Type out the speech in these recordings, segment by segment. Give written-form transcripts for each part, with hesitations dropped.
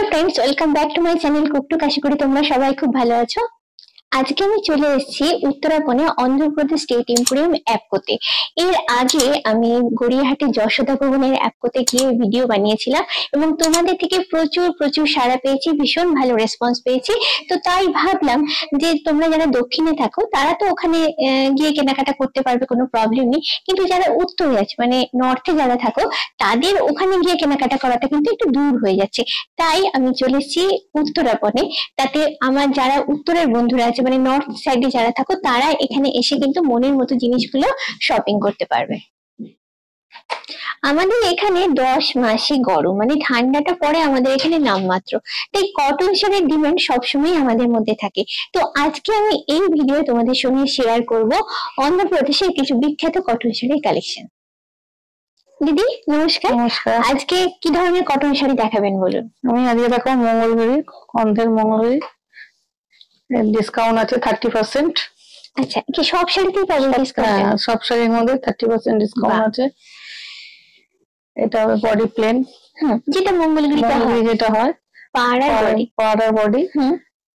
Hello friends, welcome back to my channel কুকটুক। আশা করি তোমরা সবাই খুব ভালো আছো। আজকে আমি চলে এসেছি উত্তরাখণ্ডে অন্ধ্রপ্রদেশ স্টেট এম্পোরিয়াম অ্যাপকোতে। এর আগে আমি গড়িয়াহাটে যশোদা ভবনের অ্যাপকোতে গিয়ে ভিডিও বানিয়েছিলাম এবং তোমাদের থেকে প্রচুর প্রচুর সাড়া পেয়েছি, ভীষণ ভালো রেসপন্স পেয়েছি। তো তাই ভাবলাম যে তোমরা যারা দক্ষিণে থাকো তারা তো ওখানে গিয়ে কেনাকাটা করতে পারবে, কোনো প্রবলেম নেই, কিন্তু যারা উত্তরে আছে মানে নর্থে যারা থাকো তাদের ওখানে গিয়ে কেনাকাটা করাটা কিন্তু একটু দূর হয়ে যাচ্ছে। তাই আমি চলে এসেছি উত্তরাখণ্ডে। তাতে আমার যারা উত্তরের বন্ধুরা আছে মানে নর্থ সাইডে যারা থাকো তারা এখানে এসে কিন্তু মনের মতো জিনিসগুলো শপিং করতে পারবে। আমাদের এখানে 10 মাসই গরম, মানে ঠান্ডাটা পরে আমাদের এখানে নামমাত্র, তাই কটন শাড়ির ডিমান্ড সবসময় আমাদের মধ্যে থাকে। তো আজকে আমি এই ভিডিও তোমাদের সঙ্গে শেয়ার করব অন্ধ্রপ্রদেশের কিছু বিখ্যাত কটন শাড়ির কালেকশন। দিদি নমস্কার। আজকে কি ধরনের কটন শাড়ি দেখাবেন বলুন? আমি আজকে দেখো মঙ্গলবেরি, অন্ধ্রের মঙ্গলবেরি, ডিসকাউন্ট আছে 30%। আচ্ছা, কি সব শাড়িতেই পাবেন ডিসকাউন্ট? হ্যাঁ, সব শাড়ির মধ্যে 30% ডিসকাউন্ট আছে। এটা হবে বডি প্লেন, যেটা মঙ্গলগিরিতে হয়, যেটা হয় পাড়ার বডি,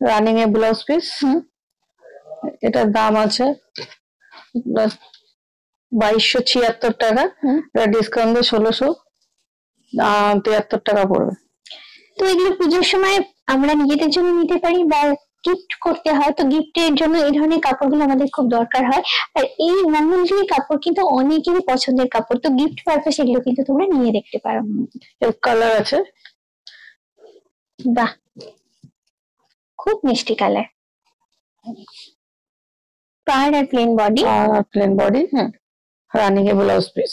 রানিং এ ব্লাউজ পিস। এটার দাম আছে 2276 টাকা, ডিসকাউন্ট দিয়ে 1673 টাকা পড়বে। তো এগুলো পুজোর সময় আমরা নিজেদের জন্য নিতে পারি বা গিফট করতে হয়, তো গিফটের জন্য এই ধরনের কাপড়গুলো আমাদের খুব দরকার হয়। আর এই মঙ্গলগিরি কাপড় কিন্তু অনেকেরই পছন্দের কাপড়, তো গিফট পারপাস এগুলো কিন্তু তোমরা নিয়ে দেখতে পারো। এর কালার আছে, বাহ খুব মিষ্টি কালার, পাড় আর প্লেন বডি, রানিং এ ব্লাউজ পিস।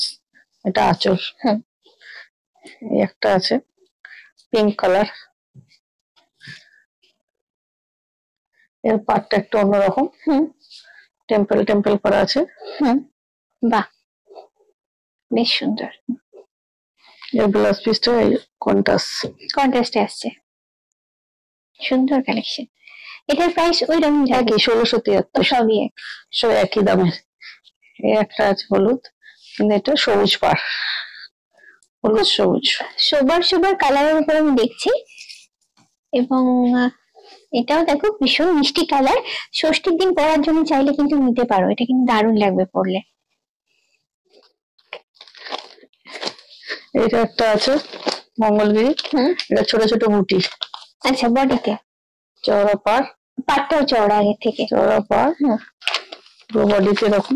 এটা আঁচল। একটা আছে পিঙ্ক কালার, এর পাটটা একটু অন্যরকম, টেম্পল টেম্পল করা আছে। বাহ বেশ সুন্দর। এর ব্লাউজ পিসটা কন্ট্রাস্টে আসছে, সুন্দর কালেকশন। এটার প্রাইস ওই রকম একই 1673। সবই সব একই দামের। এই একটা আছে হলুদ, কিন্তু এটা সবুজ পাড়, হলুদ সবুজ সোবার কালারের উপর আমি দেখছি। এবং এটাও দেখো ভীষণ মিষ্টি কালার, ষষ্ঠীর দিন পরার জন্য চাইলে কিন্তু নিতে পারো, এটা কিন্তু দারুণ লাগবে পরলে। এটা একটা আছে মঙ্গলগিরি, এটা ছোট ছোট বুটি। আচ্ছা, বডিতে চওড়া পাড়টাও চওড়া, আগের থেকে চওড়া পাড়, পুরো বডিতে এরকম।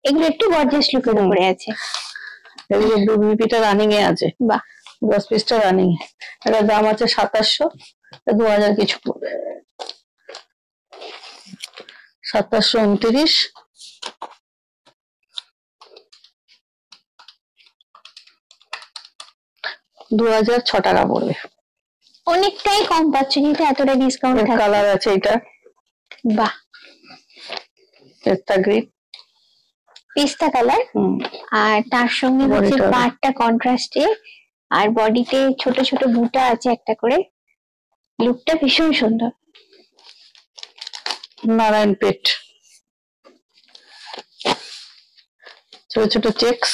এগুলো একটু গর্জিয়াস লুকের উপরে আছে। এগুলো বিপিটা রানিং এ আছে। বাহ, 10 পিসটা রানিং এ। এটার দাম আছে 2700, 2000 কিছু পড়বে। 2729, 2006 টাকা পড়বে। অনেকটাই কম পাচ্ছ, কিন্তু এতটা ডিসকাউন্ট থাকে। কালার আছে এটা, বাহ পিস্তা কালার, আর তার সঙ্গে হচ্ছে পাড়টা কন্ট্রাস্টে, আর বডিতে ছোট ছোট বুটা আছে একটা করে। লুকটা ভীষণ সুন্দর। নারায়ণ পেট, ছোট ছোট চেকস,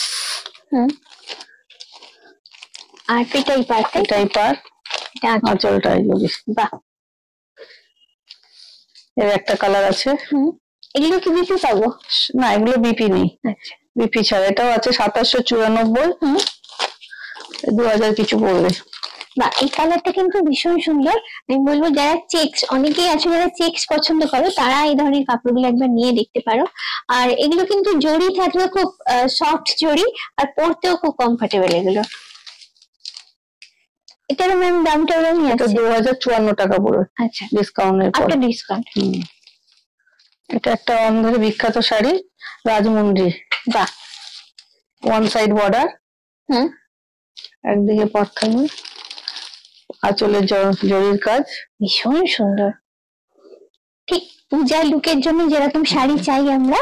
আর পেটাই পাড়, আঁচলটাই যদি। বাহ, এর একটা কালার আছে। এগুলো কি বিপি পাবো? না, এগুলো বিপি নেই। আচ্ছা, বিপি ছাড়া। এটাও আছে 2794, 2000 কিছু পড়বে। বা এই কালারটা কিন্তু ভীষণ সুন্দর। আমি বলবো যারা চেকস, অনেকেই আছে যারা চেকস পছন্দ করো, তারা এই ধরনের কাপড়গুলো একবার নিয়ে দেখতে পারো। আর এগুলো কিন্তু জড়ি থাকলে খুব সফট জড়ি, আর পরতেও খুব কমফোর্টেবল এগুলো। এটার ম্যাম দামটা ওরকমই আছে, 2054 টাকা পড়বে। আচ্ছা, ডিসকাউন্টের পর। ডিসকাউন্ট। এটা একটা অন্ধ্রের বিখ্যাত শাড়ি, রাজমুন্ডি। বাহ, ওয়ান সাইড বর্ডার, একদিকে পথখানি, আঁচলের জরির কাজ, ভীষণ সুন্দর। ঠিক পূজার লুকের জন্য যেরকম শাড়ি চাই আমরা।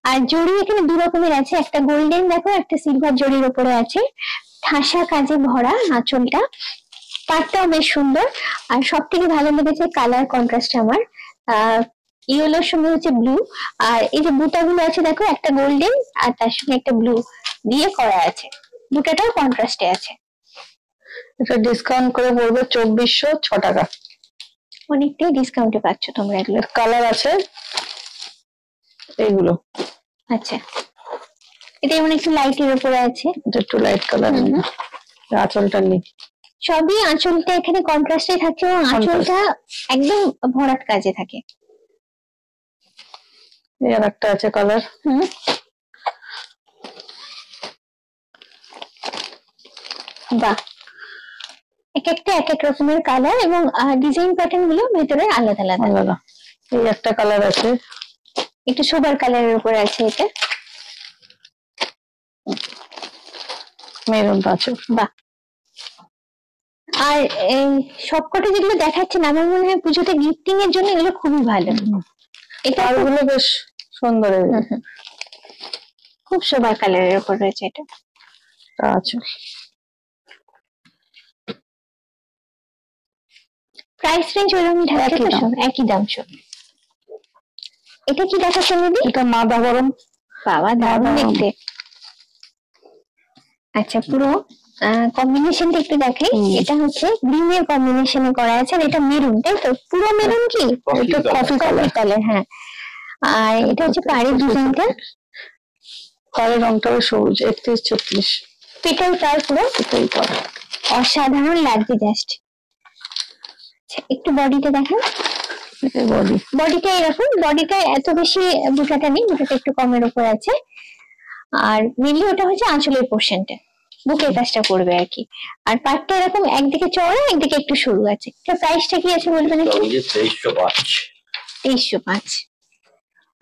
আর জড়ি এখানে দু রকমের আছে, একটা গোল্ডেন দেখো, একটা সিলভার জরির উপরে আছে, ঠাসা কাজে ভরা আঁচলটা, পাটটাও বেশ সুন্দর। আর সব থেকে ভালো লেগেছে কালার কন্ট্রাস্ট আমার, ইয়েলোর সঙ্গে হচ্ছে ব্লু। আর এই যে বুটাগুলো আছে দেখো, একটা গোল্ডেন আর তার সঙ্গে একটা ব্লু দিয়ে করা আছে, বুটাটাও কন্ট্রাস্টে আছে। এটা ডিসকাউন্ট করে পড়বে 2406 টাকা। অনেকটাই ডিসকাউন্টে পাচ্ছ তোমরা এগুলো। কালার আছে এইগুলো। আচ্ছা, এটা এমন একটু লাইটের উপরে আছে, এটা একটু লাইট কালার। আঁচলটা নেই, সবই আঁচলটা এখানে কন্ট্রাস্টে থাকছে এবং আঁচলটা একদম ভরাট কাজে থাকে। এর একটা আছে কালার। বাহ, এক একটা এক এক রকমের কালার এবং ডিজাইন প্যাটার্ন গুলো ভেতরে আলাদা আলাদা আলাদা। এই একটা কালার আছে, একটু সোবার কালারের উপরে আছে, এটা মেরুন আছে। বাহ, আর এই সবকটা যেগুলো দেখাচ্ছে না, আমার মনে হয় পুজোতে গিফটিং এর জন্য এগুলো খুবই ভালো। এটা গুলো বেশ সুন্দর, খুব সোবার কালারের উপর রয়েছে। এটা আছে। প্রাইস রেঞ্জ ওরকমই থাকছে তো, সব একই দাম সব। এটা কি দেখাচ্ছেন দিদি? এটা মাদা গরম। বাবা, দারুণ দেখতে। আচ্ছা, পুরো কম্বিনেশনটা একটু দেখাই। এটা হচ্ছে গ্রিনের কম্বিনেশনে করা আছে, আর এটা মেরুন, তাই তো? পুরো মেরুন কি? এটা কফি কালার, হ্যাঁ। আর এটা হচ্ছে পাড়ের ডিজাইনটা, পাড়ের রংটা সবুজ। 31-36 পেটাল পার, পুরো পেটাল পার, অসাধারণ লাগছে জাস্ট। একটু বডিটা দেখেন। বডিটা এরকম, বডিটা এত বেশি বুটাটা নেই, বুটাটা একটু কমের উপর আছে। আর মেনলি ওটা হচ্ছে আঁচলের পোর্শনটা, বুকের কাজটা করবে আর কি। আর পাটটা এরকম একদিকে চওড়া, একদিকে একটু সরু আছে। তো প্রাইসটা কি আছে বলবেন? 2305।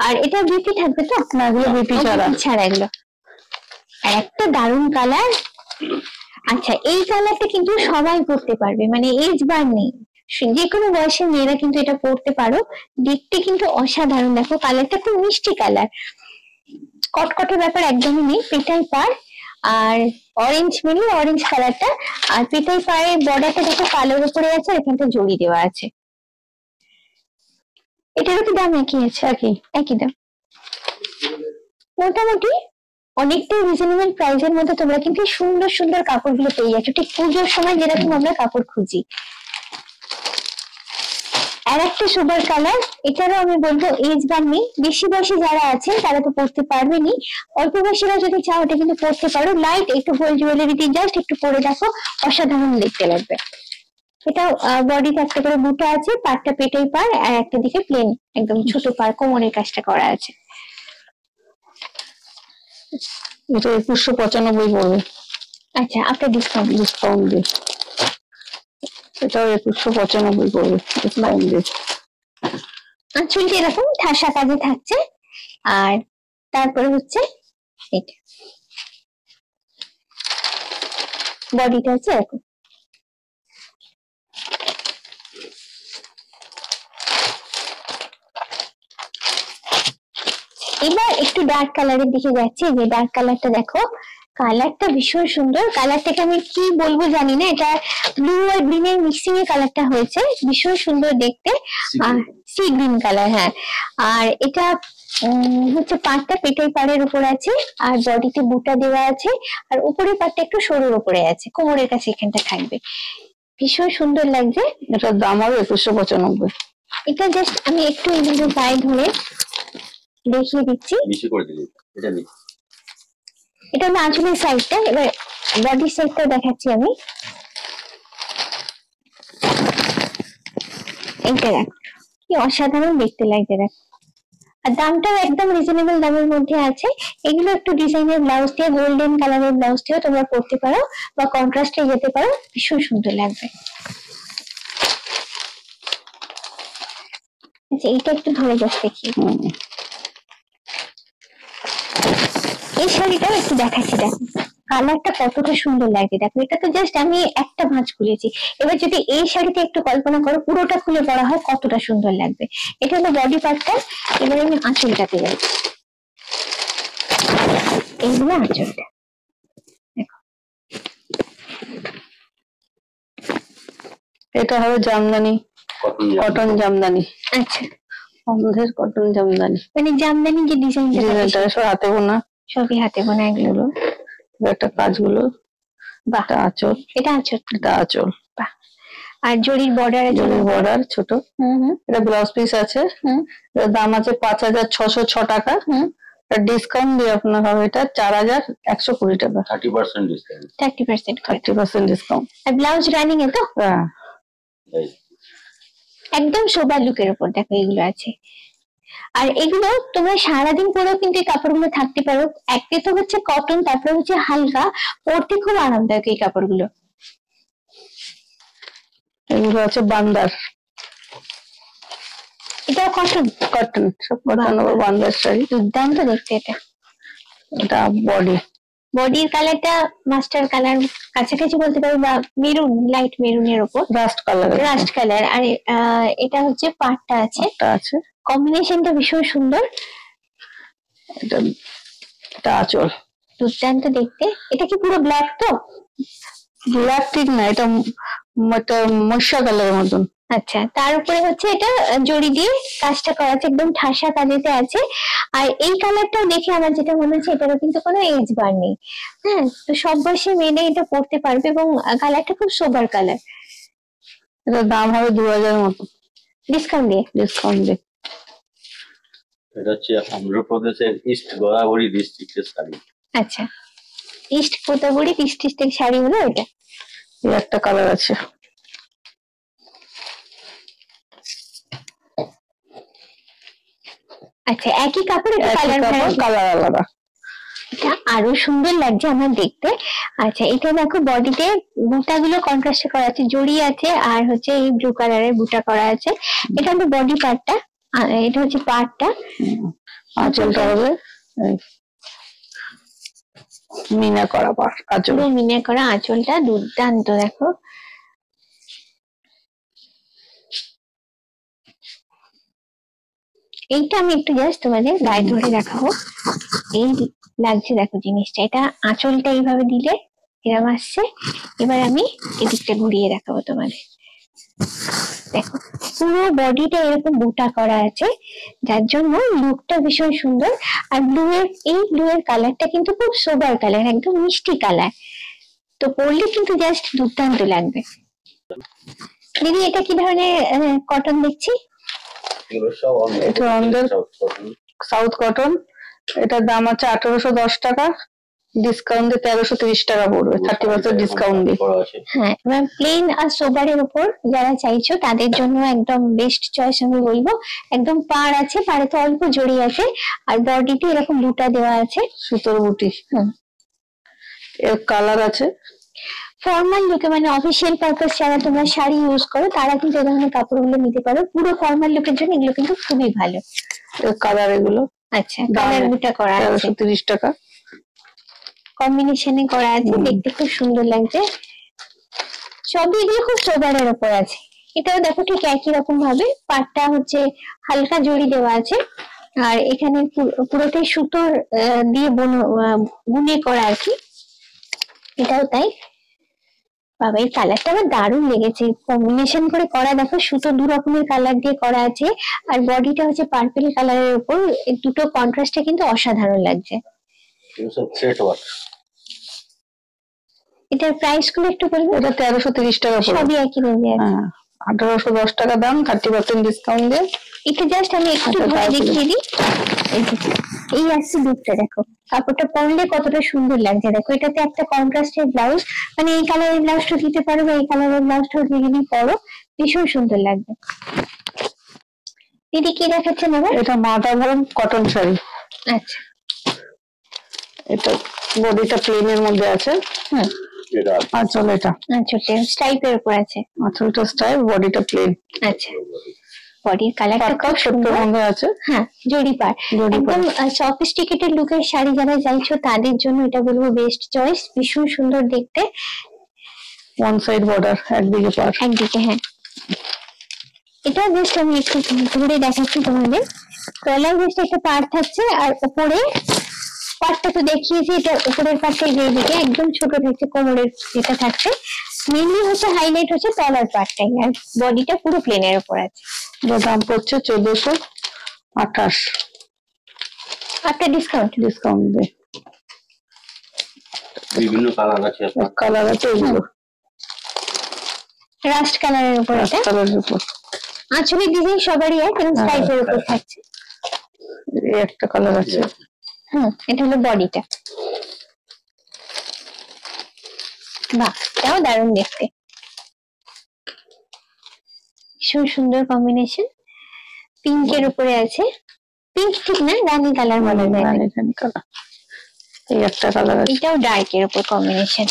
আর এটা বিপি থাকবে তো? না, এগুলো বিপি ছাড়া এগুলো। আর একটা দারুণ কালার। আচ্ছা, এই কালারটা কিন্তু সবাই পরতে পারবে, মানে এজ বার নেই, যে কোনো বয়সের মেয়েরা কিন্তু এটা পরতে পারো। দেখতে কিন্তু অসাধারণ, দেখো কালারটা খুব মিষ্টি কালার, কটকটে ব্যাপার একদমই নেই। পেটাই পার আর অরেঞ্জ, মিলি অরেঞ্জ কালারটা। আর পেটাই পায়ের বর্ডারটা দেখো কালোর উপরে আছে, এখানটা জড়ি দেওয়া আছে। এটারও কি দাম একই আছে? একই দাম মোটামুটি। অনেকটাই রিজনেবল প্রাইসের মধ্যে তোমরা কিন্তু সুন্দর সুন্দর কাপড়গুলো পেয়ে যাচ্ছ, ঠিক পুজোর সময় যেরকম আমরা কাপড় খুঁজি। আর একটা সুপার কালার, এটারও আমি বলবো এজ বার নেই, বেশি বয়সী যারা আছেন তারা তো পড়তে পারবেনি, অল্প বয়সীরা যদি চাও এটা কিন্তু পড়তে পারো। লাইট একটু গোল্ড জুয়েলারি দিয়ে জাস্ট একটু পরে দেখো, অসাধারণ দেখতে লাগবে। এটা বডিতে একটা করে বুটা আছে, পাটটা পেটেই পার, আর একটা দিকে প্লেন একদম ছোট পার, কোমরের কাজটা করা আছে। এটা 2195 পড়বে। আচ্ছা, আপনার ডিসকাউন্ট দিয়ে এটাও 2195 পড়বে ডিসকাউন্ট দিয়ে। আঁচলটা এরকম ঠাসা কাজে থাকছে, আর তারপরে হচ্ছে এটা বডিটা হচ্ছে এরকম। এবার একটু ডার্ক কালারের দিকে যাচ্ছি, যে ডার্ক কালারটা দেখো, কালারটা ভীষণ সুন্দর। কালারটাকে আমি কি বলবো জানি না, এটা ব্লু আর গ্রিনের মিক্সিং এর কালারটা হয়েছে, ভীষণ সুন্দর দেখতে। আর সি গ্রিন কালার, হ্যাঁ। আর এটা হচ্ছে পাটটা পেটের পাড়ের উপর আছে, আর বডিতে বুটা দেওয়া আছে, আর উপরের পাটটা একটু সরুর উপরে আছে, কোমরের কাছে এখানটা থাকবে, ভীষণ সুন্দর লাগছে। এটার দাম হবে 2195। এটা জাস্ট আমি একটু এইভাবে গায়ে ধরে দেখিয়ে দিচ্ছি। এটা হলো আঁচলের সাইডটা, এবার বডির সাইডটা দেখাচ্ছি আমি। এইটা দেখো কি অসাধারণ দেখতে লাগছে, দেখো। আর দামটাও একদম রিজনেবল দামের মধ্যে আছে। এগুলো একটু ডিজাইনের ব্লাউজ দিয়ে, গোল্ডেন কালারের ব্লাউজ দিয়েও তোমরা পরতে পারো, বা কন্ট্রাস্টে যেতে পারো, ভীষণ সুন্দর লাগবে। আচ্ছা, এইটা একটু ধরে জাস্ট দেখি। এই শাড়িটাও একটু দেখাচ্ছি, দেখো কালারটা কতটা সুন্দর লাগে, দেখো। এটা তো জাস্ট আমি একটা ভাঁজ খুলেছি, এবার যদি এই শাড়িতে একটু কল্পনা করো পুরোটা খুলে পরা হয় কতটা সুন্দর লাগবে। এটা হলো বডি পার্টটা। এবার আমি আঁচলটাতে যাচ্ছি, এইগুলো আঁচলটা দেখো। এটা হবে জামদানি, কটন জামদানি। আচ্ছা, আমাদের কটন জামদানি, মানে জামদানি যে ডিজাইনটা সব হাতে বোনা, সবই হাতে বোনা এগুলো। একটা কাজগুলো বাহ, এটা আঁচল, এটা আঁচল। এটা আঁচল। বাহ, আর জরির বর্ডার আছে, জরির বর্ডার ছোট। এটা ব্লাউজ পিস আছে। এটার দাম আছে 5,606 টাকা। ডিসকাউন্ট দিয়ে আপনার হবে এটা 4,120 টাকা। 30% ডিসকাউন্ট। 30% ডিসকাউন্ট। আর ব্লাউজ রানিং এ তো? হ্যাঁ, একদম সোবার লুকের উপর দেখো এগুলো আছে। আর এগুলো তোমরা সারাদিন পরেও কিন্তু এই কাপড়গুলো থাকতে পারো। একটি তো হচ্ছে কটন, তারপরে হচ্ছে হালকা, পরতে খুব আরামদায়ক এই কাপড়গুলো। এগুলো আছে বান্দার, এটা কটন, কটন সব কটন বান্দার শাড়ি। দুর্দান্ত দেখতে এটা। এটা বডি, বডির কালারটা মাস্টার কালার কাছাকাছি বলতে পারো, বা মেরুন, লাইট মেরুনের উপর রাস্ট কালার, রাস্ট কালার। আর এটা হচ্ছে পাটটা আছে, কম্বিনেশনটা ভীষণ সুন্দর। এটা আঁচল, দুর্দান্ত দেখতে। এটা কি পুরো ব্ল্যাক? তো ব্ল্যাক ঠিক না, এটা মশা কালারের মতন। আচ্ছা, তার উপরে হচ্ছে এটা জড়ি দিয়ে কাজটা করা আছে, একদম ঠাসা কাজেতে আছে। আর এই কালারটাও দেখে আমার যেটা মনে হচ্ছে এটারও কিন্তু কোনো এজ বার নেই। হ্যাঁ, তো সব বয়সী মেয়েরা এটা পড়তে পারবে, এবং কালারটা খুব সোবার কালার। এটার দাম হবে 2,000 মতো, ডিসকাউন্ট দিয়ে। এটা হচ্ছে অন্ধ্রপ্রদেশের ইস্ট গোদাবরী ডিস্ট্রিক্টের শাড়ি। আচ্ছা, ইস্ট গোদাবরী ডিস্ট্রিক্টের শাড়ি হলো এটা। এই একটা কালার আছে। আচ্ছা, একই কাপড়, কালার আলাদা। এটা আরো সুন্দর লাগছে আমার দেখতে। আচ্ছা, এটা দেখো বডিতে বুটাগুলো কন্ট্রাস্টে করা আছে, জড়ি আছে, আর হচ্ছে এই ব্লু কালারের বুটা করা আছে। এটা হলো বডি পার্টটা, এটা হচ্ছে পার্টটা। আঁচলটা হবে মিনা করা পার, আঁচল মিনা করা আঁচলটা দুর্দান্ত দেখো। এইটা আমি একটু জাস্ট তোমাদের গায়ে ধরে দেখাবো, এই লাগছে দেখো জিনিসটা। এটা আঁচলটা এইভাবে দিলে এরকম আসছে। এবার আমি এদিকটা ঘুরিয়ে দেখাবো তোমাদের। দেখো, পুরো বডিটা এরকম বুটা করা আছে, যার জন্য লুকটা ভীষণ সুন্দর। আর ব্লু এর কালারটা কিন্তু খুব সোবার কালার, একদম মিষ্টি কালার। তো পরলে কিন্তু জাস্ট দুর্দান্ত লাগবে। দিদি, এটা কি ধরনের কটন দেখছি? South cotton. এটার দাম আছে 1,810 টাকা, ডিসকাউন্ট দিয়ে 1,330 টাকা পড়বে, 30% ডিসকাউন্ট দিয়ে। হ্যাঁ, এবার প্লেন আর সোবারের উপর যারা চাইছো তাদের জন্য একদম বেস্ট চয়েস আমি বলবো। একদম পাড় আছে, পাড়ে তো অল্প জড়ি আছে, আর বডিতে এরকম বুটা দেওয়া আছে, সুতোর বুটি। এর কালার আছে। ফর্মাল লুকে, মানে অফিসিয়াল পারপাস যারা তোমরা শাড়ি ইউজ করো তারা কিন্তু এই ধরনের কাপড়গুলো নিতে পারো। পুরো ফর্মাল লুকের জন্য এগুলো কিন্তু খুবই ভালো। এর কালার এগুলো। আচ্ছা, কালার বুটা করা আছে, 1,330 টাকা কম্বিনেশনে করা আছে, দেখতে খুব সুন্দর লাগছে। সবই এগুলো খুব সোবারের উপর আছে। এটাও দেখো ঠিক একই রকম ভাবে, পাটটা হচ্ছে হালকা জড়ি দেওয়া আছে, আর এখানে পুরোটাই সুতোর দিয়ে বুনে করা আর কি। এটাও তাই। বাবা, এই কালারটা আমার দারুণ লেগেছে, কম্বিনেশন করে করা। দেখো, সুতো 2 রকমের কালার দিয়ে করা আছে, আর বডিটা হচ্ছে পার্পল কালারের উপর। এই দুটো কন্ট্রাস্টে কিন্তু অসাধারণ লাগছে। এটার প্রাইস গুলো একটু বলবো? এটা 1,330 টাকা পড়বে, সবই একই রেঞ্জে আছে। 1,810 টাকা দাম, 30% ডিসকাউন্ট দিয়ে। এটা জাস্ট আমি একটু ধরে দেখিয়ে দিই। এই আসছে লুকটা, দেখো কাপড়টা পরলে কতটা সুন্দর লাগছে। দেখো, এটাতে একটা কন্ট্রাস্টের ব্লাউজ, মানে এই কালারের ব্লাউজটা দিতে পারো, বা এই কালারের ব্লাউজটা যদি পরো ভীষণ সুন্দর লাগবে। দিদি, কি দেখাচ্ছেন এবার? এটা মাথা ভরণ কটন শাড়ি। আচ্ছা, এটা বডিটা প্লেনের মধ্যে আছে। আঁচলটা স্ট্রাইপের উপর আছে, আঁচলটা স্ট্রাইপ, বডিটা প্লেন। আচ্ছা, বডির কালারটা খুব সুন্দর মধ্যে আছে। হ্যাঁ, জড়ি পার, একদম সফিস্টিকেটেড লুকের শাড়ি যারা চাইছো তাদের জন্য এটা বলবো বেস্ট চয়েস। ভীষণ সুন্দর দেখতে। ওয়ান সাইড বর্ডার, একদিকে পার, একদিকে। হ্যাঁ, এটা জাস্ট আমি একটু ধরে দেখাচ্ছি তোমাদের। গলায় জাস্ট একটা পার থাকছে, আর উপরে পাটটা তো দেখিয়েছি, এটা উপরের পাটটা দিকে একদম ছোট থাকছে, কোমরের যেটা থাকছে। মেনলি হচ্ছে হাইলাইট হচ্ছে তলার পাটটাই, আর বডিটা পুরো প্লেনের উপর আছে। দাম পড়ছে 1,428। একটা ডিসকাউন্ট দিয়ে বিভিন্ন কালার আছে আপনার। কালার আছে এগুলো রাস্ট কালারের উপর এটা, কালারের উপর আঁচলের ডিজাইন সবারই হয় কিন্তু স্ট্রাইপের উপর থাকছে। এই একটা কালার আছে। এটা হলো বডিটা। বাহ, এটাও দারুণ দেখতে, ভীষণ সুন্দর কম্বিনেশন। পিঙ্কের উপরে আছে, পিঙ্ক ঠিক না, রানী কালার বলা যায়। রানী কালার। এই একটা কালার আছে, এটাও ডার্কের উপর কম্বিনেশন,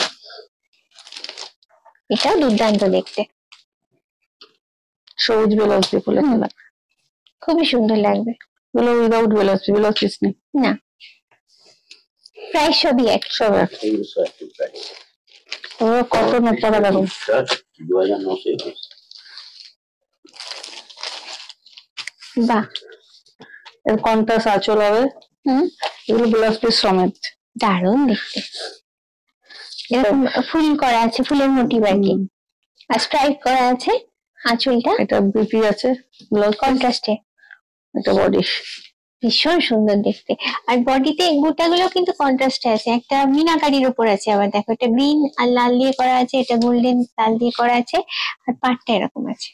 এটাও দুর্দান্ত দেখতে। সবুজ ব্লাউজ দিয়ে ফুলে ফেলা, খুবই সুন্দর লাগবে। এগুলো উইদাউট ব্লাউজ, ব্লাউজ পিস নেই না, প্রাইস সবই এক। সব এক। কটন উপরে দেখো 2921। বাহ, এর কন্ট্রাস্ট আঁচল হবে। এগুলো ব্লাউজ পিস সমেত, দারুণ দেখতে। এরকম ফুল করা আছে, ফুলের মোটিভ আর কি, আর স্ট্রাইপ করা আছে আঁচলটা। এটা বিপি আছে ব্লাউজ কন্ট্রাস্টে, এটা বডি। ভীষণ সুন্দর দেখতে। আর বডিতে গোটাগুলো কিন্তু কন্ট্রাস্টে আছে, একটা মিনাকারির উপর আছে, আবার দেখো এটা গ্রিন আর লাল দিয়ে করা আছে, এটা গোল্ডেন লাল দিয়ে করা আছে, আর পাটটা এরকম আছে।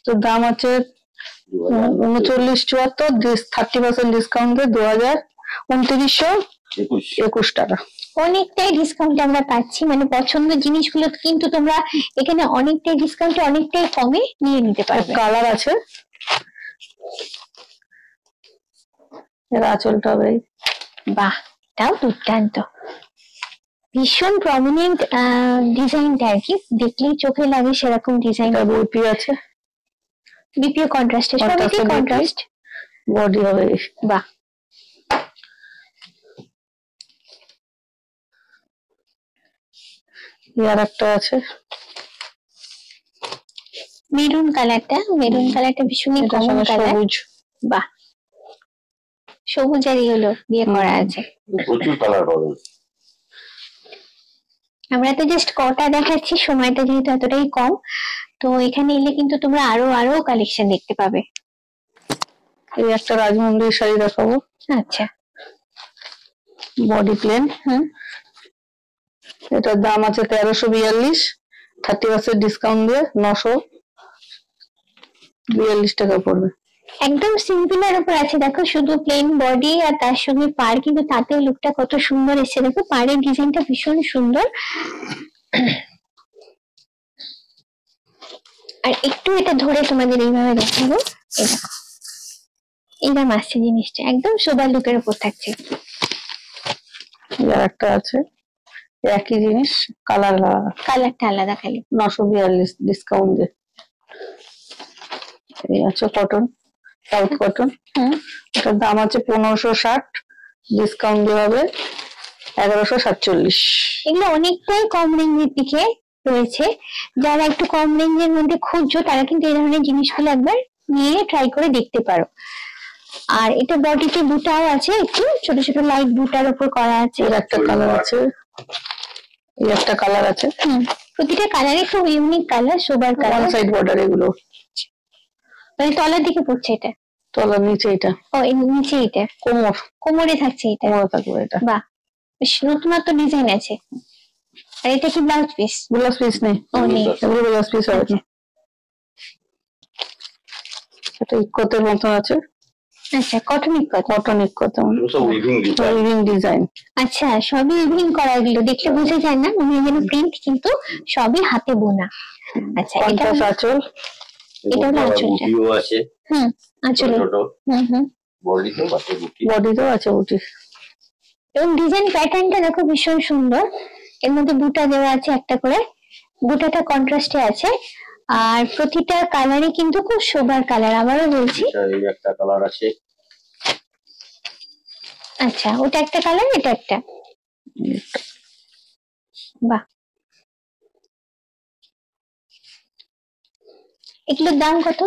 তো দাম আছে 3974, 30% ডিসকাউন্ট দিয়ে 2921 টাকা। অনেকটাই ডিসকাউন্টে আমরা পাচ্ছি, মানে পছন্দের জিনিসগুলো কিন্তু তোমরা এখানে অনেকটাই ডিসকাউন্টে অনেকটাই কমে নিয়ে নিতে পারবে। কালার আছে, এর আঁচলটা হবে। বাহ, এটাও দুর্দান্ত, ভীষণ প্রমিনেন্ট ডিজাইনটা আর কি, দেখলেই চোখে লাগে সেরকম ডিজাইন। বিপি আছে, বিপিও কন্ট্রাস্টে, সবই কন্ট্রাস্ট। বডি হবে। বাহ, আর একটা আছে মেরুন কালারটা, মেরুন কালারটা ভীষণই কমন কালার। সবুজ। বাহ, সবুজ আর হলো দিয়ে করা আছে। প্রচুর কালার পাবেন। আমরা তো জাস্ট কটা দেখাচ্ছি, সময়টা যেহেতু এতটাই কম, তো এখানে এলে কিন্তু তোমরা আরো আরো কালেকশন দেখতে পাবে। এই একটা রাজমন্ডি শাড়ি দেখাবো। আচ্ছা, বডি প্লেন। এটার দাম আছে 1342, 30% ডিসকাউন্ট দিয়ে 942 টাকা পড়বে। একদম সিম্পলের উপর আছে, দেখো শুধু প্লেন বডি আর তার সঙ্গে পাড়, কিন্তু তাতে লুকটা কত সুন্দর এসেছে। দেখো পাড়ের ডিজাইনটা ভীষণ সুন্দর। আর একটু এটা ধরে তোমাদের এইভাবে দেখাবো, এই দেখো এইরকম আসছে জিনিসটা, একদম সোবার লুকের উপর থাকছে। আর একটা আছে একই জিনিস, কালারটা আলাদা খালি, 942 ডিসকাউন্ট দিয়ে। এই আছে কটন, সাউথ কটন। এটার দাম আছে 1560, ডিসকাউন্ট দিয়ে হবে 1147। এগুলো অনেকটাই কম রেঞ্জের দিকে রয়েছে, যারা একটু কম রেঞ্জের মধ্যে খুঁজছো তারা কিন্তু এই ধরনের জিনিসগুলো একবার নিয়ে ট্রাই করে দেখতে পারো। আর এটা বডিতে বুটাও আছে, একটু ছোট ছোট লাইট বুটার উপর করা আছে। এর একটা কালার আছে, এই একটা কালার আছে। প্রতিটা কালারে খুব unique colour, sober colour. One side border এগুলো, মানে তলার দিকে পড়ছে এটা, তলার নিচে এটা, ও এর নিচে এটা কোমরে থাকছে এটা। কোমরে থাকবে এটা। বাহ, বেশ নতুনত্ব ডিজাইন আছে। আর এটা কি ব্লাউজ পিস? ব্লাউজ পিস নেই, ও নেই, এগুলো ব্লাউজ পিস হবে না। এটা ইকোতের মতন আছে। আচ্ছা, কটন ইকোত, কটন ইকোত, উইভিং ডিজাইন। আচ্ছা, সবই উইভিং করা, এগুলো দেখলে বোঝা যায় না মনে হয় যেন প্রিন্ট, কিন্তু সবই হাতে বোনা। আচ্ছা, এটা আঁচল, এটা হলো আঁচলটা। বুটিও আছে। আঁচলে বডিতেও আছে বুটি। এবং ডিজাইন প্যাটার্নটা দেখো ভীষণ সুন্দর, এর মধ্যে বুটা দেওয়া আছে একটা করে, বুটাটা কন্ট্রাস্টে আছে, আর প্রতিটা কালারই কিন্তু খুব সোবার কালার। আবারও বলছি, এই একটা কালার আছে। আচ্ছা, ওটা একটা কালার, এটা একটা। বাহ, এগুলোর দাম কত?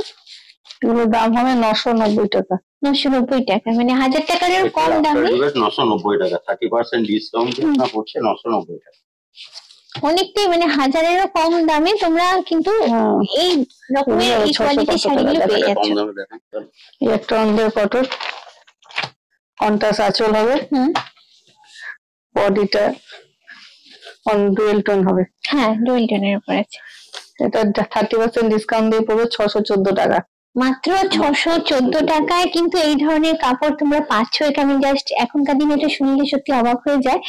এগুলোর দাম হবে 990 টাকা। 990 টাকা, মানে 1000 টাকারও কম দামে। 990 টাকা, 30% ডিসকাউন্ট না পড়ছে 990 টাকা। অনেকটাই, মানে 1000-এরও কম দামে তোমরা কিন্তু এই রকমের এই কোয়ালিটির শাড়িগুলো পেয়ে যাচ্ছ। এই একটা অন্ধের কটন, কন্ট্রাস্ট আঁচল হবে, বডিটা অন ডুয়েল টোন হবে। হ্যাঁ, ডুয়েল টোনের উপর আছে। এটা 30% ডিসকাউন্ট দিয়ে পড়বে 614 টাকা। মাত্র 614 টাকায় কিন্তু এই ধরনের কাপড় তোমরা পাচ্ছ। এটা আমি জাস্ট এখনকার দিনে এটা শুনলে সত্যি অবাক হয়ে যায়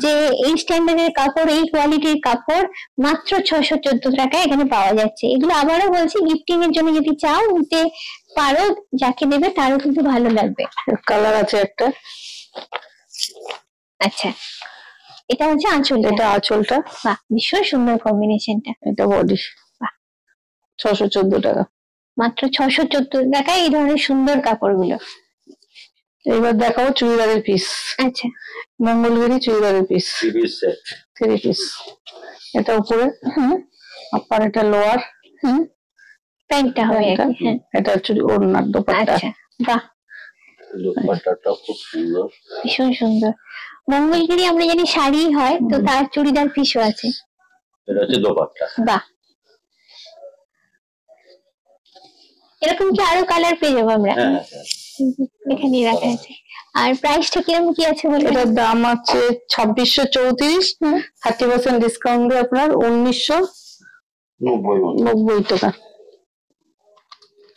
যে এই স্ট্যান্ডার্ডের কাপড়, এই কোয়ালিটির কাপড় মাত্র 614 টাকায় এখানে পাওয়া যাচ্ছে। এগুলো আবারও বলছি, গিফটিং এর জন্য যদি চাও নিতে পারো, যাকে দেবে তারও কিন্তু ভালো লাগবে। কালার আছে একটা। আচ্ছা, এটা হচ্ছে আঁচলটা। এটা আঁচলটা। বাহ, ভীষণ সুন্দর কম্বিনেশনটা। এটা বডি। বাহ, 614 টাকা। মাত্র 614 টাকায় এই ধরনের সুন্দর কাপড়গুলো। এবার দেখাবো চুড়িদারের পিস। আচ্ছা, মঙ্গলগিরি চুড়িদারের পিস। 3 পিস। এটা উপরে, আপার, এটা লোয়ার, প্যান্টটা হবে আর কি। হ্যাঁ, এটা চুড়ি ওড়নার দোপাট্টা। আচ্ছা, বাহ, দোপাট্টাটা খুব সুন্দর, ভীষণ সুন্দর। মঙ্গলগিরি আমরা জানি শাড়ি হয়, তো তার চুড়িদার পিসও আছে। এটা হচ্ছে দোপাট্টা। বাহ, এরকম কি আরো কালার পেয়ে যাবো আমরা? হ্যাঁ, এখানে রাখা আছে। আর প্রাইসটা কিরকম কি আছে বলবেন? এটার দাম আছে 2634, 30% ডিসকাউন্ট দিয়ে আপনার 1990 টাকা।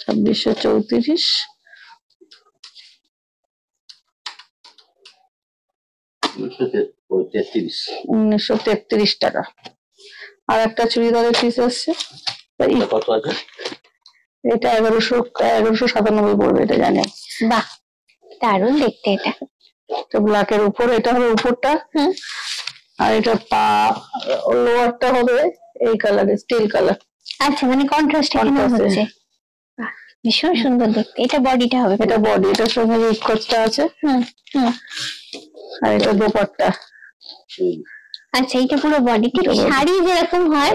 2634, 1933 টাকা। আর একটা চুড়িদারের পিস আসছে, কত আছে? এটা 1197 পড়বে, এটা জানি। বাহ, দারুণ দেখতে এটা। তো ব্ল্যাকের উপর, এটা হবে উপরটা, আর এটা পা লোয়ারটা হবে এই কালারে, স্টিল কালার। আচ্ছা, মানে কন্ট্রাস্ট এখানে হচ্ছে। বাহ, ভীষণ সুন্দর দেখতে। এটা বডিটা হবে। এটা বডি, এটার সঙ্গে রিকোয়েস্টটা আছে। আর এটা দোপাট্টা। আচ্ছা, এটা পুরো বডি, ঠিক শাড়ি যেরকম হয়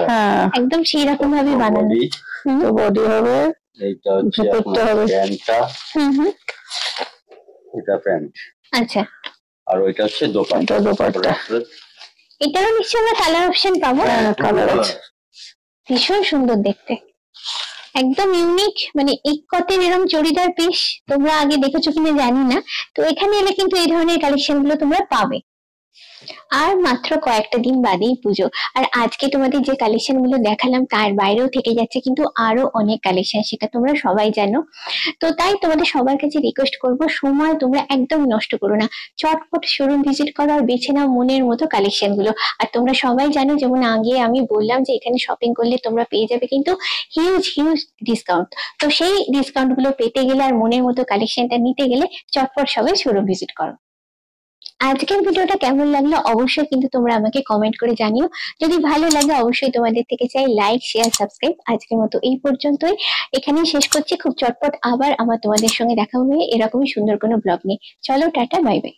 একদম সেই রকম ভাবে বানানো। তো বডি হবে, এইটা হচ্ছে প্যান্টটা। এটা প্যান্ট। আচ্ছা, আর ওইটা হচ্ছে দোপাট্টা। এটারও নিশ্চয়ই আমরা কালার অপশন পাবো। কালার আছে। ভীষণ সুন্দর দেখতে, একদম ইউনিক। মানে এই কটের এরকম চড়িদার পিস তোমরা আগে দেখেছো কিনা জানি না, তো এখানে এলে কিন্তু এই ধরনের কালেকশন গুলো তোমরা পাবে। আর মাত্র কয়েকটা দিন বাদেই পুজো। আর আজকে তোমাদের যে কালেকশন গুলো দেখালাম তার বাইরেও থেকে যাচ্ছে কিন্তু আরো অনেক কালেকশন, সেটা তোমরা সবাই জানো। তো তাই তোমাদের সবার কাছে রিকোয়েস্ট করব, সময় তোমরা একদম নষ্ট করো না, চটপট শোরুম ভিজিট করো আর বেছে নাও মনের মতো কালেকশন গুলো। আর তোমরা সবাই জানো, যেমন আগে আমি বললাম যে এখানে শপিং করলে তোমরা পেয়ে যাবে কিন্তু হিউজ হিউজ ডিসকাউন্ট। তো সেই ডিসকাউন্ট গুলো পেতে গেলে আর মনের মতো কালেকশনটা নিতে গেলে চটপট সবাই শোরুম ভিজিট করো। আজকের ভিডিওটা কেমন লাগলো অবশ্যই কিন্তু তোমরা আমাকে কমেন্ট করে জানিও। যদি ভালো লাগে অবশ্যই তোমাদের থেকে চাই লাইক, শেয়ার, সাবস্ক্রাইব। আজকের মতো এই পর্যন্তই, এখানেই শেষ করছি। খুব চটপট আবার তোমাদের সঙ্গে দেখা হবে এরকমই সুন্দর কোনো ব্লগ নিয়ে। চলো, টাটা, বাই বাই।